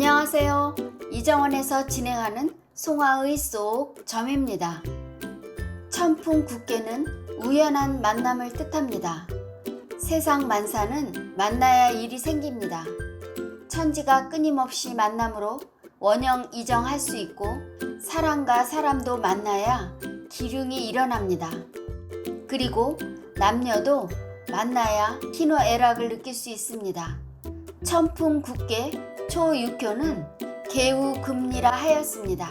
안녕하세요. 이정원에서 진행하는 송화의 속 점입니다. 천풍국계는 우연한 만남을 뜻합니다. 세상 만사는 만나야 일이 생깁니다. 천지가 끊임없이 만남으로 원형 이정할 수 있고 사람과 사람도 만나야 기륭이 일어납니다. 그리고 남녀도 만나야 희노애락을 느낄 수 있습니다. 천풍국계 초육효는 개우금리라 하였습니다.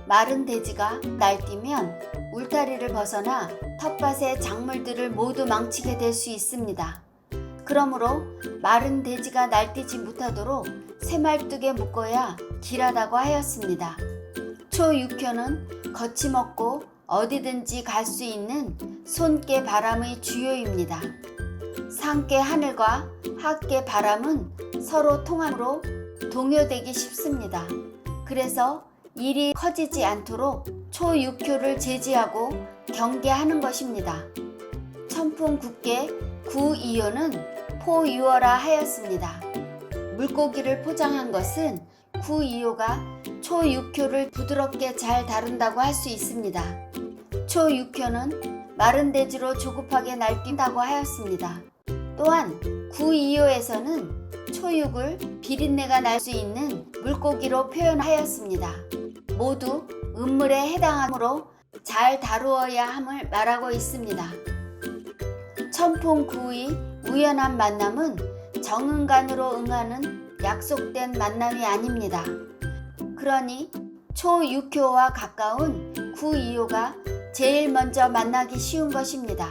마른 돼지가 날뛰면 울타리를 벗어나 텃밭의 작물들을 모두 망치게 될 수 있습니다. 그러므로 마른 돼지가 날뛰지 못하도록 새말뚝에 묶어야 길하다고 하였습니다. 초육효는 거침없고 어디든지 갈 수 있는 손께 바람의 주요입니다. 상께 하늘과 하께 바람은 서로 통함으로 동요되기 쉽습니다. 그래서 일이 커지지 않도록 초육효를 제지하고 경계하는 것입니다. 천풍국계 구이효는 포유어라 하였습니다. 물고기를 포장한 것은 구이효가 초육효를 부드럽게 잘 다룬다고 할 수 있습니다. 초육효는 마른 돼지로 조급하게 날뛴다고 하였습니다. 또한 구이효에서는 초육을 비린내가 날 수 있는 물고기로 표현하였습니다. 모두 음물에 해당하므로 잘 다루어야 함을 말하고 있습니다. 천풍구의 우연한 만남은 정응간으로 응하는 약속된 만남이 아닙니다. 그러니 초육효와 가까운 구이효가 제일 먼저 만나기 쉬운 것입니다.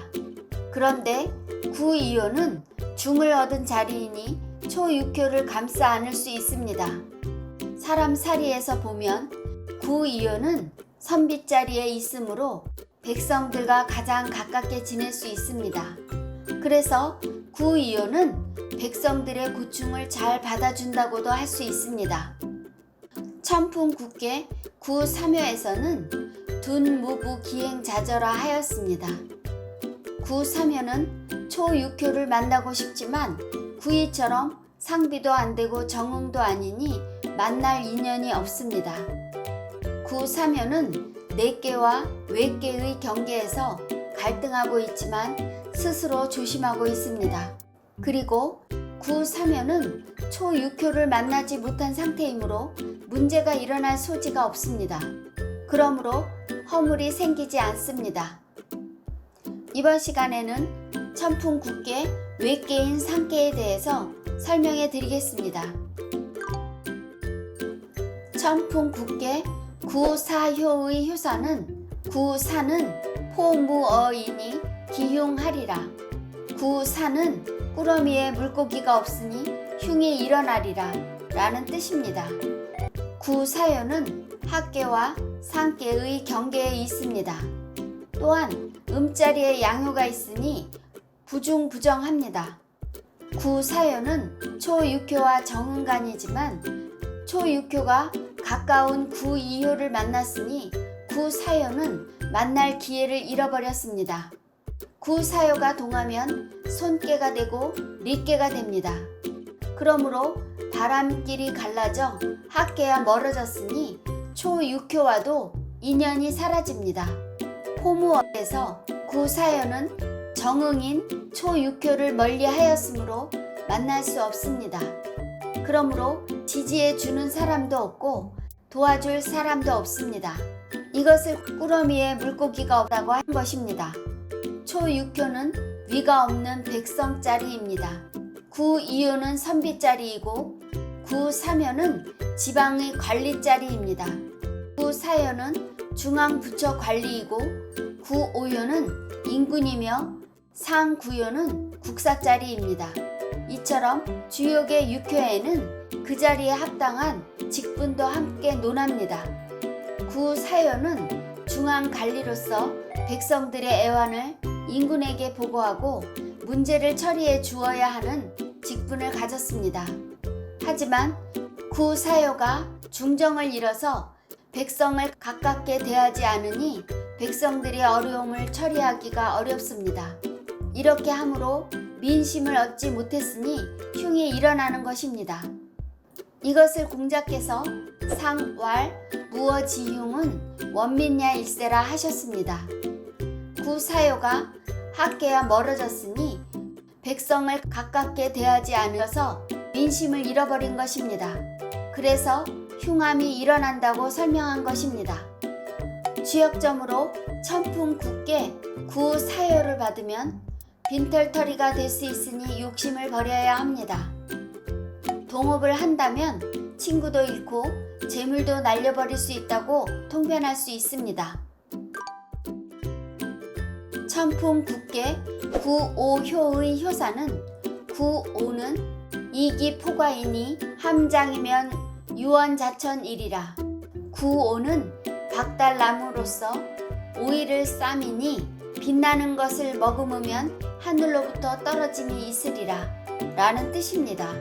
그런데 구이효는 중을 얻은 자리이니 초육효를 감싸 안을 수 있습니다. 사람 사리에서 보면 구이효는 선빗자리에 있으므로 백성들과 가장 가깝게 지낼 수 있습니다. 그래서 구이효는 백성들의 고충을 잘 받아준다고도 할 수 있습니다. 천풍국계 구삼효에서는 둔무부기행자저라 하였습니다. 구삼효는 초육효를 만나고 싶지만 구이처럼 상비도 안되고 정응도 아니니 만날 인연이 없습니다. 구삼효는 내계와 외계의 경계에서 갈등하고 있지만 스스로 조심하고 있습니다. 그리고 구삼효는 초육효를 만나지 못한 상태이므로 문제가 일어날 소지가 없습니다. 그러므로 허물이 생기지 않습니다. 이번 시간에는 천풍국계 외계인 상계에 대해서 설명해 드리겠습니다. 천풍국계 구사효의 효사는 구사는 포무어이니 기흉하리라. 구사는 꾸러미에 물고기가 없으니 흉이 일어나리라 라는 뜻입니다. 구사효는 학계와 상계의 경계에 있습니다. 또한 음자리에 양효가 있으니 부중부정합니다. 구사효는 초육효와 정응간이지만 초육효가 가까운 구이효를 만났으니 구사효는 만날 기회를 잃어버렸습니다. 구사효가 동하면 손깨가 되고 릿깨가 됩니다. 그러므로 바람길이 갈라져 학계와 멀어졌으니 초육효와도 인연이 사라집니다. 포무어에서 구사효는 정응인 초육효를 멀리하였으므로 만날 수 없습니다. 그러므로 지지해 주는 사람도 없고 도와줄 사람도 없습니다. 이것을 꾸러미에 물고기가 없다고 한 것입니다. 초육효는 위가 없는 백성짜리입니다. 구이효는 선비짜리이고 구삼효는 지방의 관리짜리입니다. 구사효는 중앙부처 관리이고 구오효는 인군이며 상구효는 국사짜리입니다. 이처럼 주역의 육효에는 그 자리에 합당한 직분도 함께 논합니다. 구사효는 중앙관리로서 백성들의 애환을 인군에게 보고하고 문제를 처리해 주어야 하는 직분을 가졌습니다. 하지만 구사효가 중정을 잃어서 백성을 가깝게 대하지 않으니 백성들의 어려움을 처리하기가 어렵습니다. 이렇게 함으로 민심을 얻지 못했으니 흉이 일어나는 것입니다. 이것을 공자께서 상왈 무어지흉은 원민야 일세라 하셨습니다. 구사요가 학계와 멀어졌으니 백성을 가깝게 대하지 않아서 민심을 잃어버린 것입니다. 그래서 흉함이 일어난다고 설명한 것입니다. 주역점으로 천풍국계 구사요를 받으면 빈털터리가 될 수 있으니 욕심을 버려야 합니다. 동업을 한다면 친구도 잃고 재물도 날려버릴 수 있다고 통변할 수 있습니다. 천풍국계 구오효의 효사는 구오는 이기포과이니 함장이면 유언자천이리라. 구오는 박달나무로서 오이를 쌈이니 빛나는 것을 머금으면 하늘로부터 떨어짐이 있으리라 라는 뜻입니다.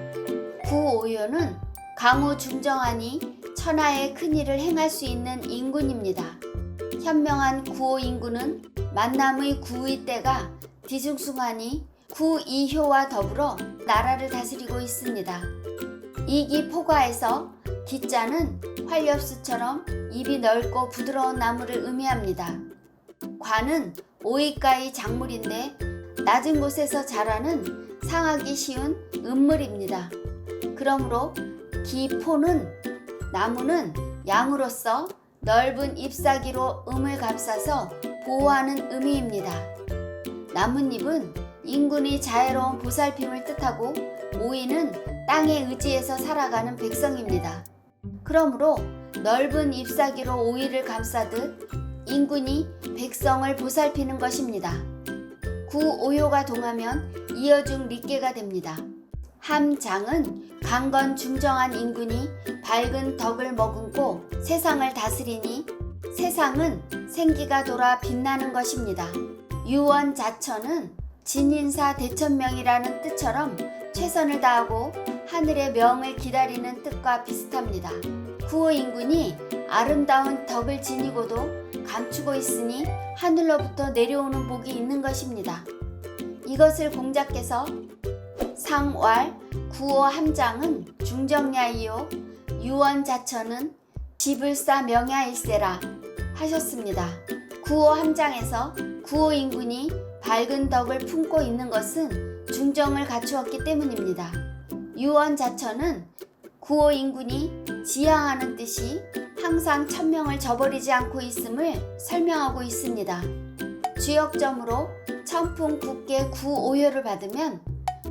구오효는 강우중정하니 천하의 큰일을 행할 수 있는 인군입니다. 현명한 구오인군은 만남의 구의 때가 뒤숭숭하니 구이효와 더불어 나라를 다스리고 있습니다. 이기포과에서 기자는 활엽수처럼 입이 넓고 부드러운 나무를 의미합니다. 과는 오이가의 작물인데 낮은 곳에서 자라는 상하기 쉬운 은물입니다. 그러므로 기포는 나무는 양으로서 넓은 잎사귀로 음을 감싸서 보호하는 의미입니다. 나뭇잎은 인군이 자애로운 보살핌을 뜻하고 오이는 땅에 의지해서 살아가는 백성입니다. 그러므로 넓은 잎사귀로 오이를 감싸듯 인군이 백성을 보살피는 것입니다. 구오효가 동하면 이어중 리께가 됩니다. 함장은 강건중정한 인군이 밝은 덕을 머금고 세상을 다스리니 세상은 생기가 돌아 빛나는 것입니다. 유언자천은 진인사 대천명이라는 뜻처럼 최선을 다하고 하늘의 명을 기다리는 뜻과 비슷합니다. 구호인군이 아름다운 덕을 지니고도 감추고 있으니 하늘로부터 내려오는 복이 있는 것입니다. 이것을 공자께서 상왈 구호함장은 중정야이요 유언자천은 지불사 명야일세라 하셨습니다. 구호함장에서 구호인군이 밝은 덕을 품고 있는 것은 중정을 갖추었기 때문입니다. 유언자천은 구호인군이 지향하는 뜻이 항상 천명을 저버리지 않고 있음을 설명하고 있습니다. 주역점으로 천풍국계 구오효를 받으면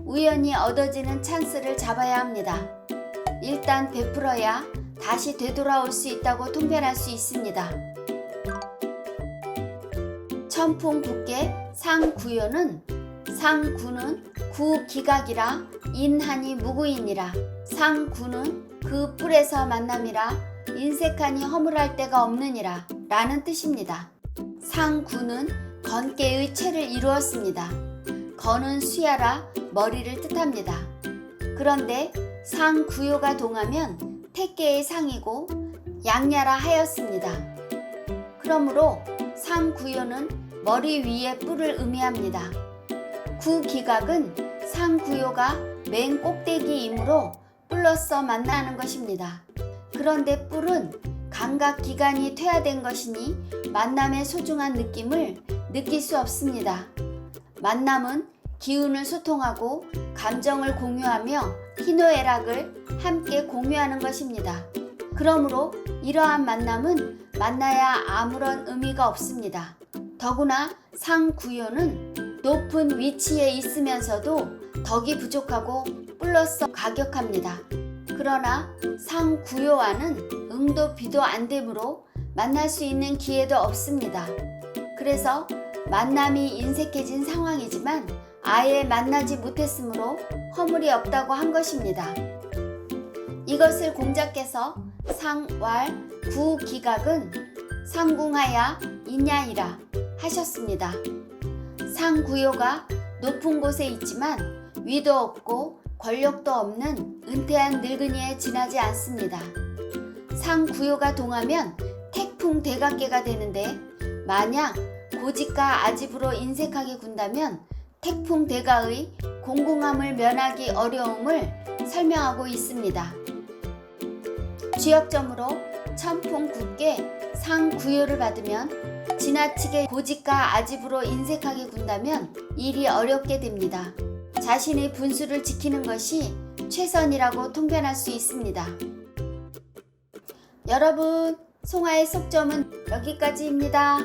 우연히 얻어지는 찬스를 잡아야 합니다. 일단 베풀어야 다시 되돌아올 수 있다고 통변할 수 있습니다. 천풍국계 상구효는 상구는 구기각이라 인하니 무구이니라. 상구는 그 뿔에서 만남이라 인색하니 허물할 데가 없느니라 라는 뜻입니다. 상구는 건깨의 체를 이루었습니다. 건은 수야라 머리를 뜻합니다. 그런데 상구효가 동하면 태계의 상이고 양야라 하였습니다. 그러므로 상구효는 머리 위에 뿔을 의미합니다. 구기각은 상구효가 맨 꼭대기이므로 뿔로서 만나는 것입니다. 그런데 뿔은 감각기관이 퇴화된 것이니 만남의 소중한 느낌을 느낄 수 없습니다. 만남은 기운을 소통하고 감정을 공유하며 희노애락을 함께 공유하는 것입니다. 그러므로 이러한 만남은 만나야 아무런 의미가 없습니다. 더구나 상구효는 높은 위치에 있으면서도 덕이 부족하고 뿔로서 가격합니다. 그러나 상구효와는 응도 비도 안 되므로 만날 수 있는 기회도 없습니다. 그래서 만남이 인색해진 상황이지만 아예 만나지 못했으므로 허물이 없다고 한 것입니다. 이것을 공자께서 상왈 구기각은 상궁하야 인야이라 하셨습니다. 상구효가 높은 곳에 있지만 위도 없고 권력도 없는 은퇴한 늙은이에 지나지 않습니다. 상구효가 동하면 태풍대각계가 되는데 만약 고집과 아집으로 인색하게 군다면 태풍대가의 공공함을 면하기 어려움을 설명하고 있습니다. 지역점으로 천풍 굳게 상구요를 받으면 지나치게 고집과 아집으로 인색하게 군다면 일이 어렵게 됩니다. 자신의 분수를 지키는 것이 최선이라고 통변할 수 있습니다. 여러분, 송아의 속점은 여기까지입니다.